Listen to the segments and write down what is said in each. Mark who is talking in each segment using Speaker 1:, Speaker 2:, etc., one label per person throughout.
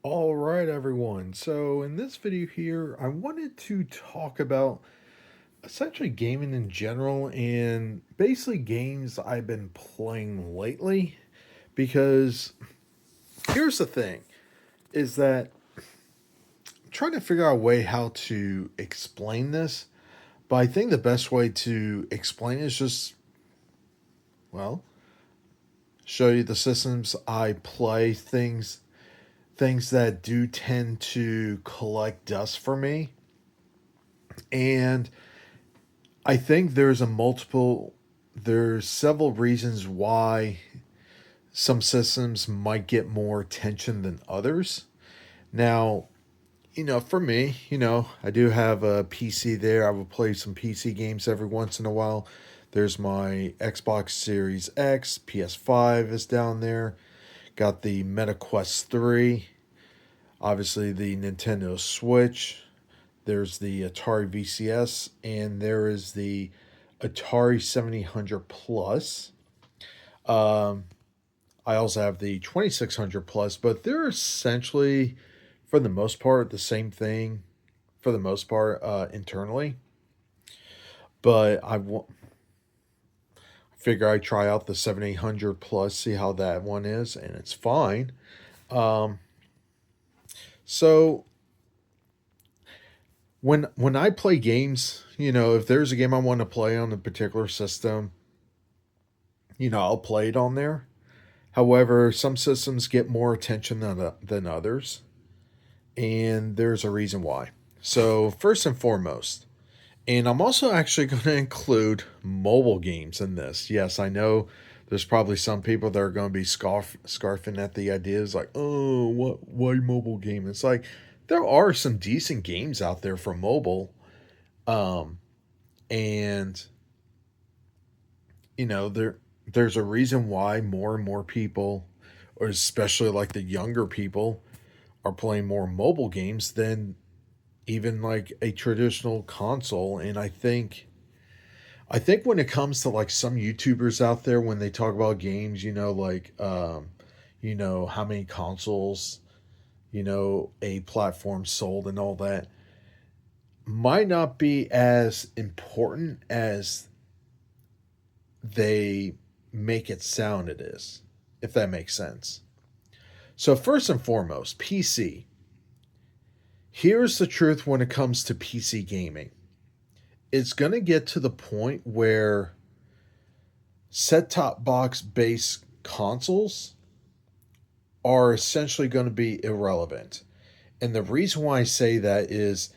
Speaker 1: All right, everyone. So, in this video here, I wanted to talk about essentially gaming in general and basically games I've been playing lately. Because here's the thing is that I'm trying to figure out a way how to explain this. But I think the best way to explain it is just, well, show you the systems I play, things that do tend to collect dust for me. And I think there's several reasons why some systems might get more attention than others. Now, for me, I do have a PC there. I will play some PC games every once in a while. There's my Xbox Series X, PS5 is down there. Got the MetaQuest 3, obviously the Nintendo Switch. There's the Atari VCS, and there is the Atari 7000 Plus. Um, I also have the 2600 Plus, but they're essentially, for the most part, the same thing for the most part internally. But figure I try out the 7800 Plus, see how that one is, and it's fine. Um, so when I play games, if there's a game I want to play on a particular system, I'll play it on there. However, some systems get more attention than others, and there's a reason why. So, first and foremost, and I'm also actually going to include mobile games in this. Yes, I know there's probably some people that are going to be scarfing at the ideas like, oh, why mobile game? It's like there are some decent games out there for mobile, um, and there's a reason why more and more people, or especially like the younger people, are playing more mobile games than even like a traditional console. And I think when it comes to like some YouTubers out there, when they talk about games, how many consoles, a platform sold and all that, might not be as important as they make it sound it is, if that makes sense. So first and foremost, PC. Here's the truth when it comes to PC gaming. It's going to get to the point where set top box based consoles are essentially going to be irrelevant. And the reason why I say that is,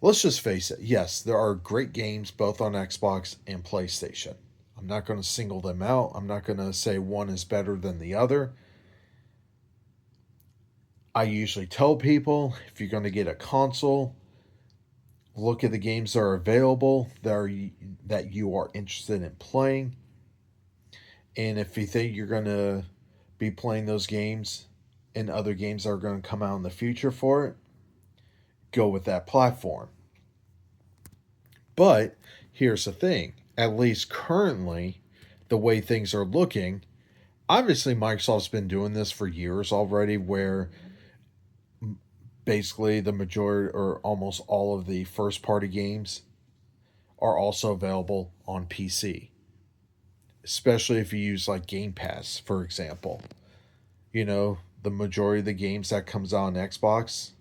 Speaker 1: let's just face it, yes, there are great games both on Xbox and PlayStation. I'm not going to single them out. I'm not going to say one is better than the other. I usually tell people if you're going to get a console, look at the games that are available that you are interested in playing. And if you think you're going to be playing those games and other games that are going to come out in the future for it, go with that platform. But here's the thing, at least currently, the way things are looking, obviously Microsoft's been doing this for years already, where basically the majority or almost all of the first party games are also available on PC, especially if you use like Game Pass, for example. The majority of the games that comes out on Xbox,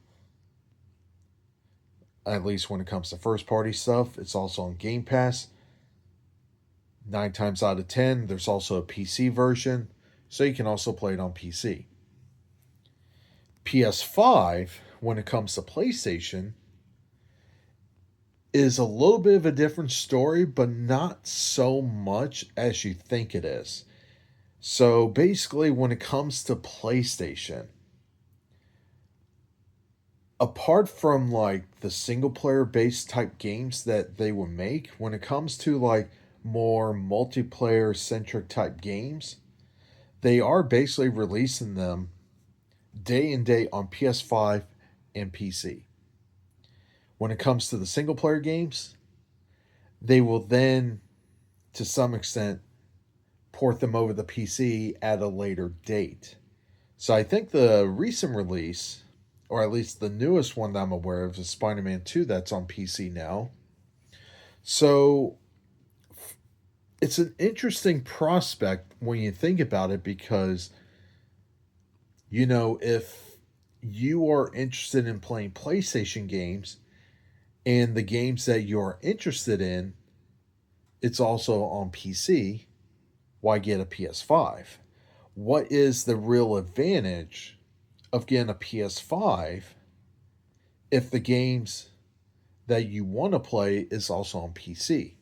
Speaker 1: at least when it comes to first party stuff, it's also on Game Pass. 9 times out of 10, there's also a PC version, so you can also play it on PC. PS5, when it comes to PlayStation, is a little bit of a different story, but not so much as you think it is. So basically, when it comes to PlayStation, apart from like the single player based type games that they will make, when it comes to like more multiplayer centric type games, they are basically releasing them day and day on PS5 and PC. When it comes to the single player games, they will then, to some extent, port them over the PC at a later date. So I think the recent release or at least the newest one that I'm aware of, is Spider Man 2 that's on PC now. So it's an interesting prospect when you think about it because, if you are interested in playing PlayStation games and the games that you're interested in, it's also on PC, why get a PS5? What is the real advantage of getting a PS5 if the games that you want to play is also on PC?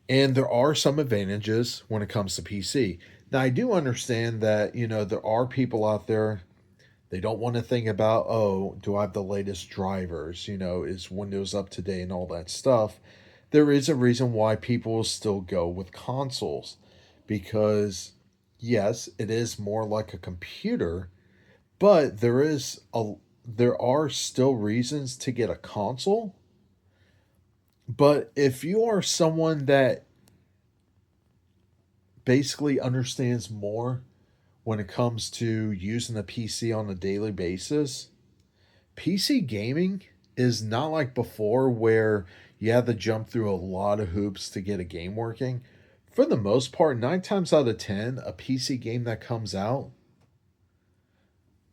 Speaker 1: And there are some advantages when it comes to PC. Now, I do understand that, there are people out there, they don't want to think about, oh, do I have the latest drivers? Is Windows up to date and all that stuff? There is a reason why people will still go with consoles because, yes, it is more like a computer, but there are still reasons to get a console. But if you are someone that basically understands more when it comes to using a PC on a daily basis, PC gaming is not like before where you have to jump through a lot of hoops to get a game working. For the most part, 9 times out of 10, a PC game that comes out,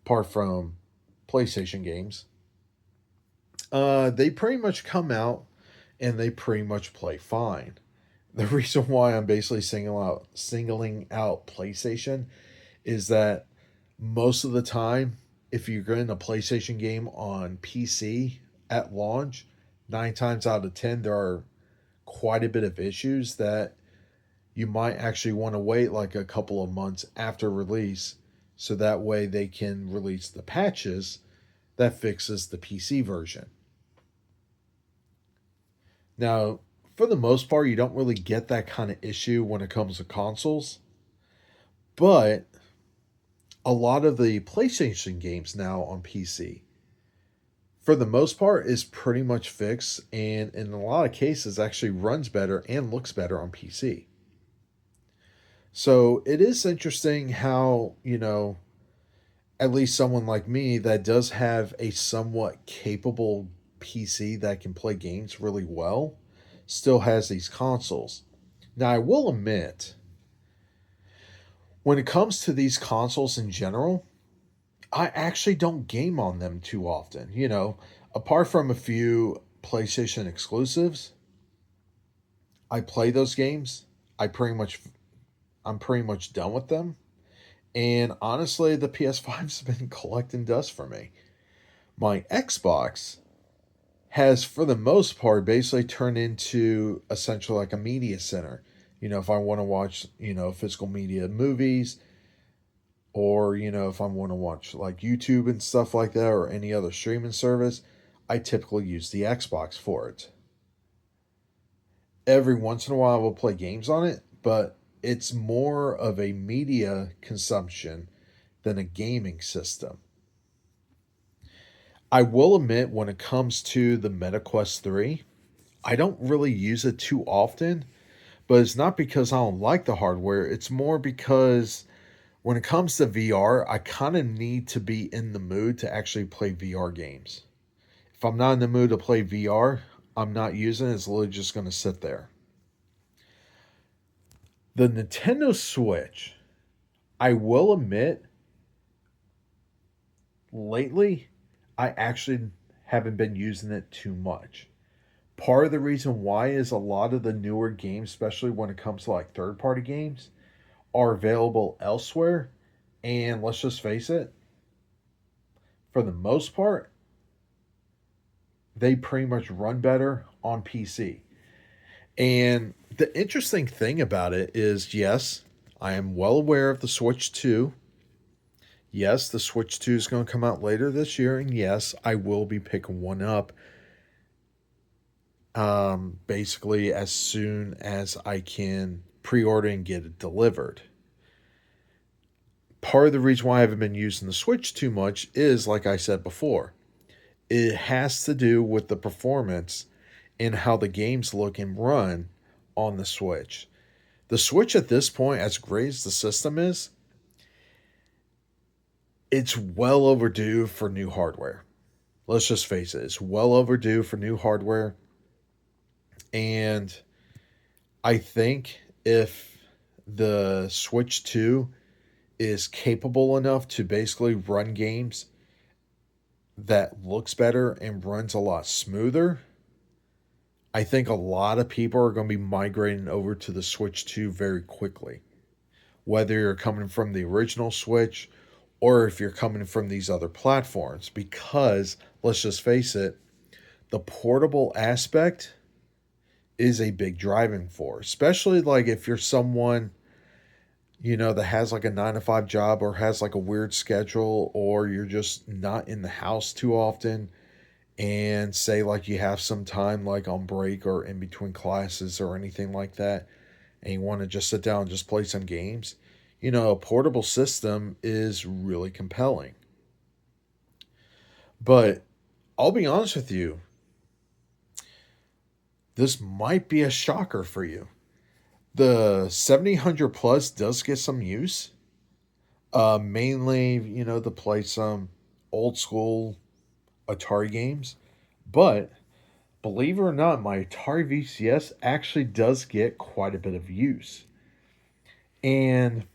Speaker 1: apart from PlayStation games, they pretty much come out and they pretty much play fine. The reason why I'm basically singling out PlayStation is that most of the time, if you're getting a PlayStation game on PC at launch, 9 times out of 10, there are quite a bit of issues that you might actually want to wait like a couple of months after release so that way they can release the patches that fixes the PC version. Now, for the most part, you don't really get that kind of issue when it comes to consoles, but a lot of the PlayStation games now on PC, for the most part, is pretty much fixed and in a lot of cases actually runs better and looks better on PC. So it is interesting how, at least someone like me that does have a somewhat capable PC that can play games really well still has these consoles. Now, I will admit, when it comes to these consoles in general, I actually don't game on them too often. Apart from a few PlayStation exclusives, I play those games. I pretty much I'm pretty much done with them. And honestly, the PS5's been collecting dust for me. My Xbox has, for the most part, basically turned into essentially like a media center. If I want to watch, physical media movies, or, if I want to watch like YouTube and stuff like that, or any other streaming service, I typically use the Xbox for it. Every once in a while, I will play games on it, but it's more of a media consumption than a gaming system. I will admit, when it comes to the MetaQuest 3, I don't really use it too often, but it's not because I don't like the hardware. It's more because when it comes to VR, I kind of need to be in the mood to actually play VR games. If I'm not in the mood to play VR, I'm not using it. It's literally just going to sit there. The Nintendo Switch, I will admit, lately, I actually haven't been using it too much. Part of the reason why is a lot of the newer games, especially when it comes to like third party games, are available elsewhere. And let's just face it, for the most part, they pretty much run better on PC. And the interesting thing about it is yes, I am well aware of the Switch 2. Yes, the Switch 2 is going to come out later this year. And yes, I will be picking one up basically as soon as I can pre order and get it delivered. Part of the reason why I haven't been using the Switch too much is, like I said before, it has to do with the performance and how the games look and run on the Switch. The Switch at this point, as great as the system is, it's well overdue for new hardware. Let's just face it, it's well overdue for new hardware. And I think if the Switch 2 is capable enough to basically run games that looks better and runs a lot smoother, I think a lot of people are going to be migrating over to the Switch 2 very quickly. Whether you're coming from the original Switch or if you're coming from these other platforms, because let's just face it, the portable aspect is a big driving force, especially like if you're someone, that has like a 9 to 5 job or has like a weird schedule, or you're just not in the house too often, and say like you have some time like on break or in between classes or anything like that, and you want to just sit down and just play some games. A portable system is really compelling. But I'll be honest with you, this might be a shocker for you. The 7000 plus does get some use, mainly, to play some old school Atari games. But believe it or not, my Atari VCS actually does get quite a bit of use. And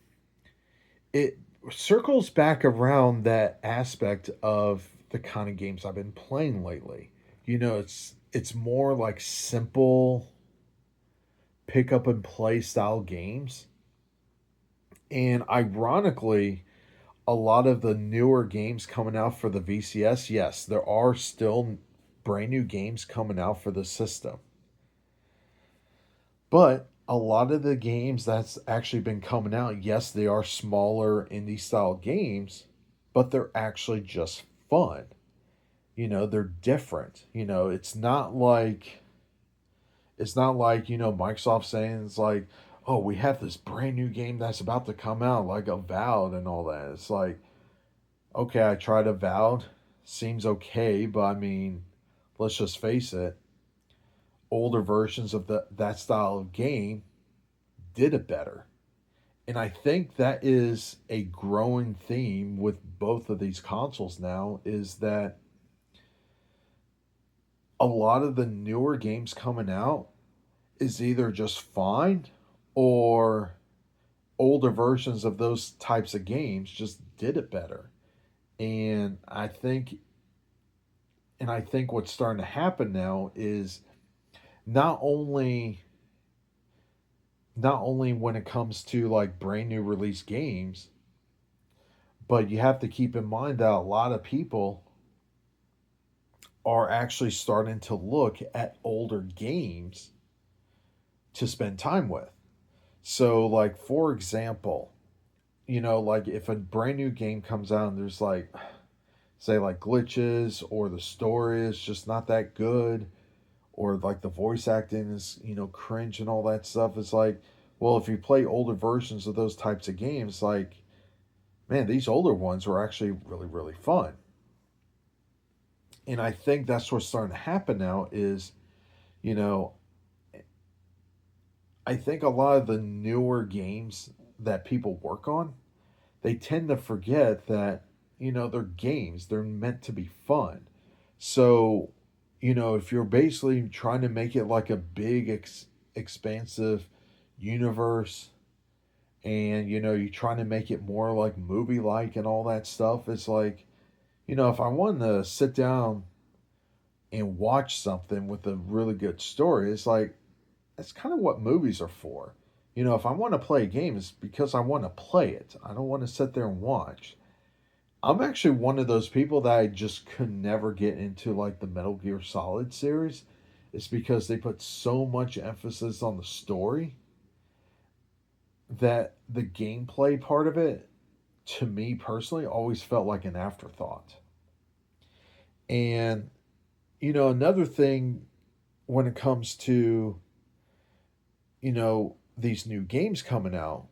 Speaker 1: it circles back around that aspect of the kind of games I've been playing lately. It's more like simple pick up and play style games. And ironically, a lot of the newer games coming out for the VCS, yes, there are still brand new games coming out for the system. But a lot of the games that's actually been coming out, yes, they are smaller indie style games, but they're actually just fun. They're different. It's not like Microsoft saying it's like, oh, we have this brand new game that's about to come out, like Avowed and all that. It's like, okay, I tried Avowed, seems okay, but I mean, let's just face it, older versions of that style of game did it better. And I think that is a growing theme with both of these consoles now, is that a lot of the newer games coming out is either just fine, or older versions of those types of games just did it better. And I think what's starting to happen now is not only not only when it comes to like brand new release games, but you have to keep in mind that a lot of people are actually starting to look at older games to spend time with. So, like, for example, like if a brand new game comes out and there's like, say, like glitches, or the story is just not that good, or like the voice acting is, cringe and all that stuff, it's like, well, if you play older versions of those types of games, like, man, these older ones were actually really, really fun. And I think that's what's starting to happen now is, you know, I think a lot of the newer games that people work on, they tend to forget that, they're games, they're meant to be fun. So, if you're basically trying to make it like a big, expansive universe, and, you're trying to make it more like movie like and all that stuff, it's like, if I wanted to sit down and watch something with a really good story, it's like, that's kind of what movies are for. If I want to play a game, it's because I want to play it. I don't want to sit there and watch. I'm actually one of those people that I just could never get into like the Metal Gear Solid series. It's because they put so much emphasis on the story that the gameplay part of it, to me personally, always felt like an afterthought. And, another thing when it comes to, these new games coming out,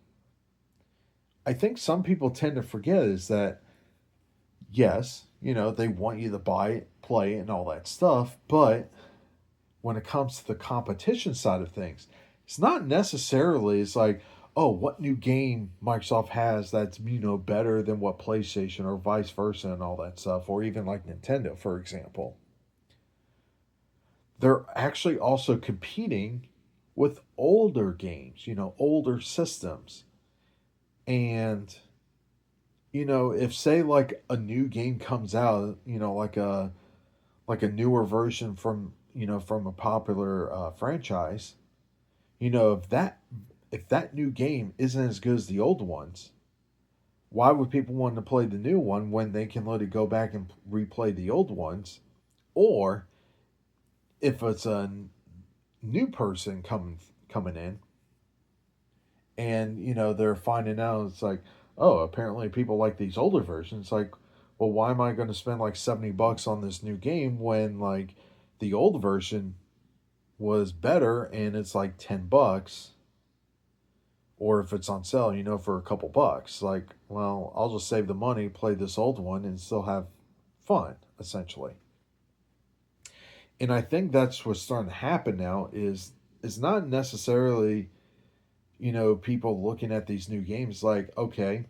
Speaker 1: I think some people tend to forget is that, yes, they want you to buy it, play it, and all that stuff, but when it comes to the competition side of things, it's not necessarily, it's like, oh, what new game Microsoft has that's, better than what PlayStation, or vice versa, and all that stuff, or even like Nintendo, for example. They're actually also competing with older games, older systems. And, if say like a new game comes out, like a newer version from a popular franchise, if that new game isn't as good as the old ones, why would people want to play the new one when they can literally go back and replay the old ones? Or if it's a new person coming in, and they're finding out, it's like, oh, apparently people like these older versions. Like, well, why am I going to spend like $70 on this new game when like the old version was better and it's like $10, or if it's on sale, for a couple bucks. Like, well, I'll just save the money, play this old one, and still have fun, essentially. And I think that's what's starting to happen now. Is not necessarily, people looking at these new games like, okay,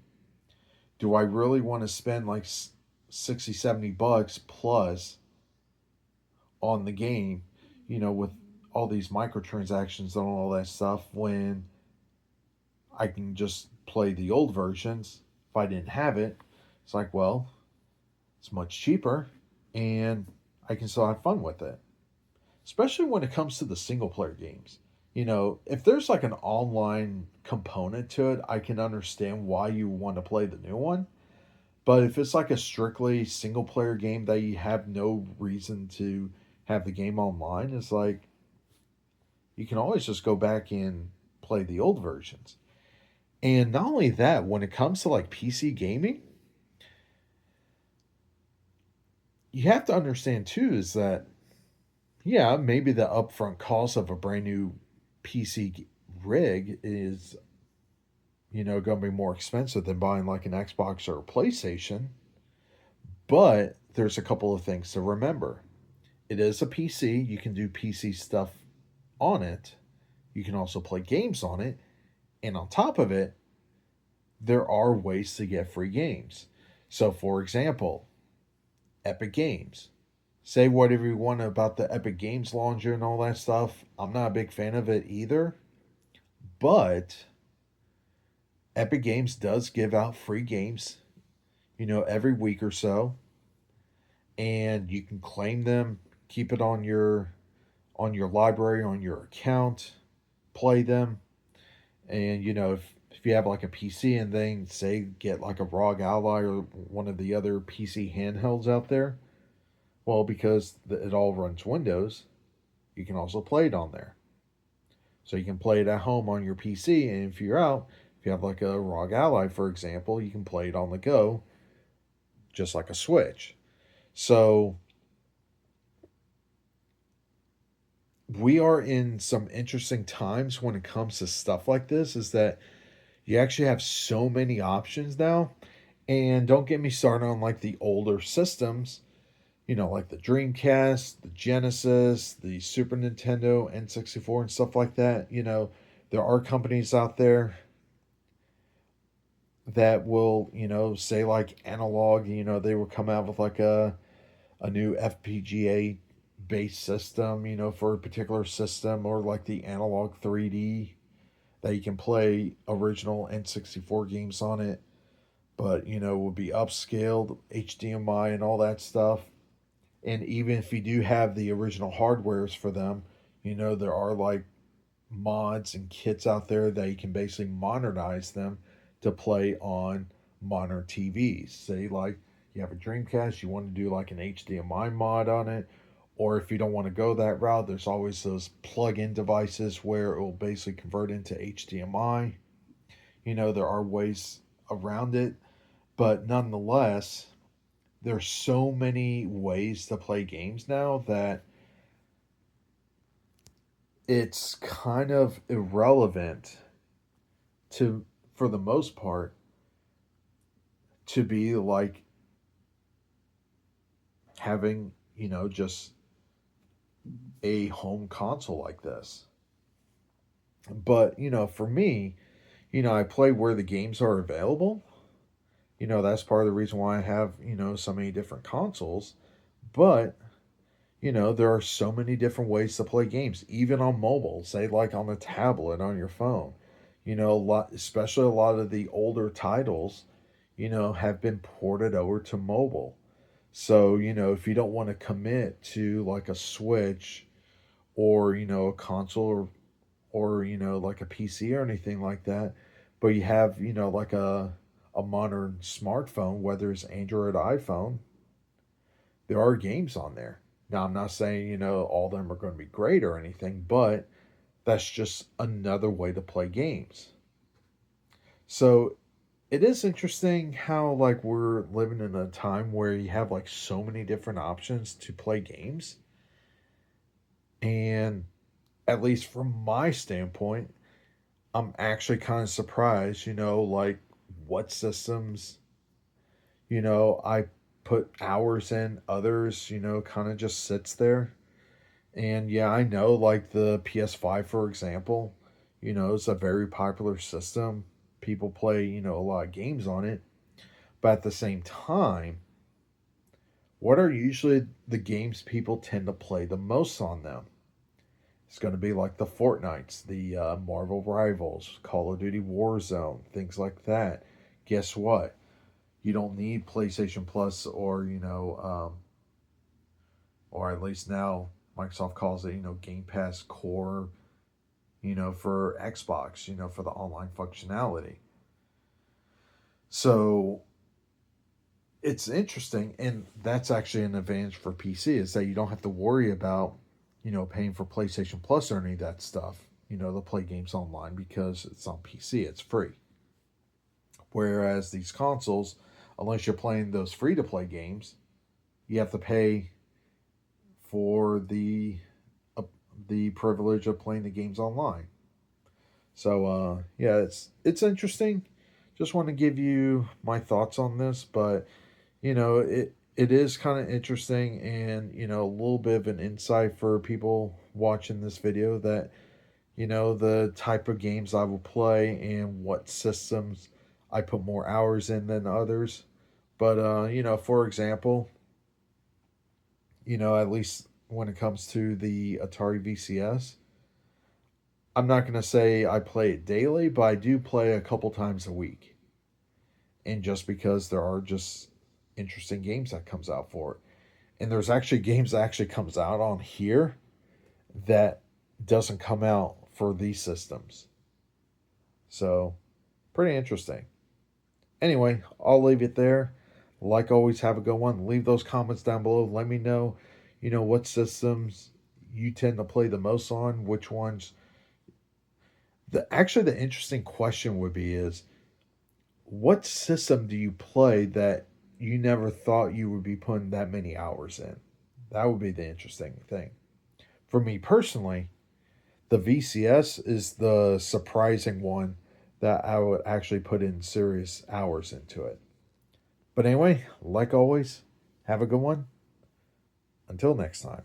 Speaker 1: do I really want to spend like 60, $70 plus on the game, with all these microtransactions and all that stuff, when I can just play the old versions if I didn't have it? It's like, well, it's much cheaper and I can still have fun with it. Especially when it comes to the single player games. If there's like an online component to it, I can understand why you want to play the new one. But if it's like a strictly single player game that you have no reason to have the game online, it's like you can always just go back and play the old versions. And not only that, when it comes to like PC gaming, you have to understand too is that, yeah, maybe the upfront cost of a brand new PC rig is, going to be more expensive than buying like an Xbox or a PlayStation. But there's a couple of things to remember. It is a PC. You can do PC stuff on it. You can also play games on it. And on top of it, there are ways to get free games. So, for example, Epic Games. Say whatever you want about the Epic Games launcher and all that stuff. I'm not a big fan of it either. But Epic Games does give out free games, every week or so. And you can claim them, keep it on your library, on your account, play them. And if you have like a PC and then say get like a ROG Ally or one of the other PC handhelds out there, well, because it all runs Windows, you can also play it on there. So you can play it at home on your PC, and if you're out, if you have like a ROG Ally, for example, you can play it on the go, just like a Switch. So we are in some interesting times when it comes to stuff like this, is that you actually have so many options now. And don't get me started on like the older systems, like the Dreamcast, the Genesis, the Super Nintendo, N64, and stuff like that. There are companies out there that will, say like Analog, they will come out with like a new FPGA based system, for a particular system, or like the Analog 3D that you can play original N64 games on it, but will be upscaled, HDMI and all that stuff. And even if you do have the original hardwares for them, there are like mods and kits out there that you can basically modernize them to play on modern TVs. Say like you have a Dreamcast, you want to do like an HDMI mod on it, or if you don't want to go that route, there's always those plug-in devices where it will basically convert into HDMI. There are ways around it, but nonetheless, there's so many ways to play games now that it's kind of irrelevant to, for the most part, to be like having, just a home console like this. But, for me, I play where the games are available. That's part of the reason why I have, so many different consoles. But, there are so many different ways to play games, even on mobile, say like on the tablet on your phone. A lot, especially a lot of the older titles, have been ported over to mobile. So, if you don't want to commit to like a Switch or, a console or like a PC or anything like that, but you have, like a modern smartphone, whether it's Android or iPhone, there are games on there. Now, I'm not saying, all of them are going to be great or anything, but that's just another way to play games. So it is interesting how like we're living in a time where you have like so many different options to play games. And at least from my standpoint, I'm actually kind of surprised, like what systems, I put hours in, others, kind of just sits there. And yeah, I know like the PS5, for example, it's a very popular system. People play, a lot of games on it. But at the same time, what are usually the games people tend to play the most on them? It's going to be like the Fortnites, the Marvel Rivals, Call of Duty Warzone, things like that. Guess what? You don't need PlayStation Plus or at least now Microsoft calls it, Game Pass Core, for Xbox, for the online functionality. So it's interesting, and that's actually an advantage for PC is that you don't have to worry about, paying for PlayStation Plus or any of that stuff, to play games online because it's on PC, it's free. Whereas these consoles, unless you're playing those free to play games, you have to pay for the privilege of playing the games online. So yeah, it's interesting. Just want to give you my thoughts on this, but it is kind of interesting and a little bit of an insight for people watching this video that the type of games I will play and what systems I put more hours in than others. But for example, at least when it comes to the Atari VCS, I'm not going to say I play it daily, but I do play a couple times a week. And just because there are just interesting games that comes out for it. And there's actually games that actually comes out on here that doesn't come out for these systems. So, pretty interesting. Anyway, I'll leave it there. Like always, have a good one. Leave those comments down below. Let me know, what systems you tend to play the most on, which ones. The interesting question would be is what system do you play that you never thought you would be putting that many hours in? That would be the interesting thing. For me personally, the VCS is the surprising one that I would actually put in serious hours into it. But anyway, like always, have a good one. Until next time.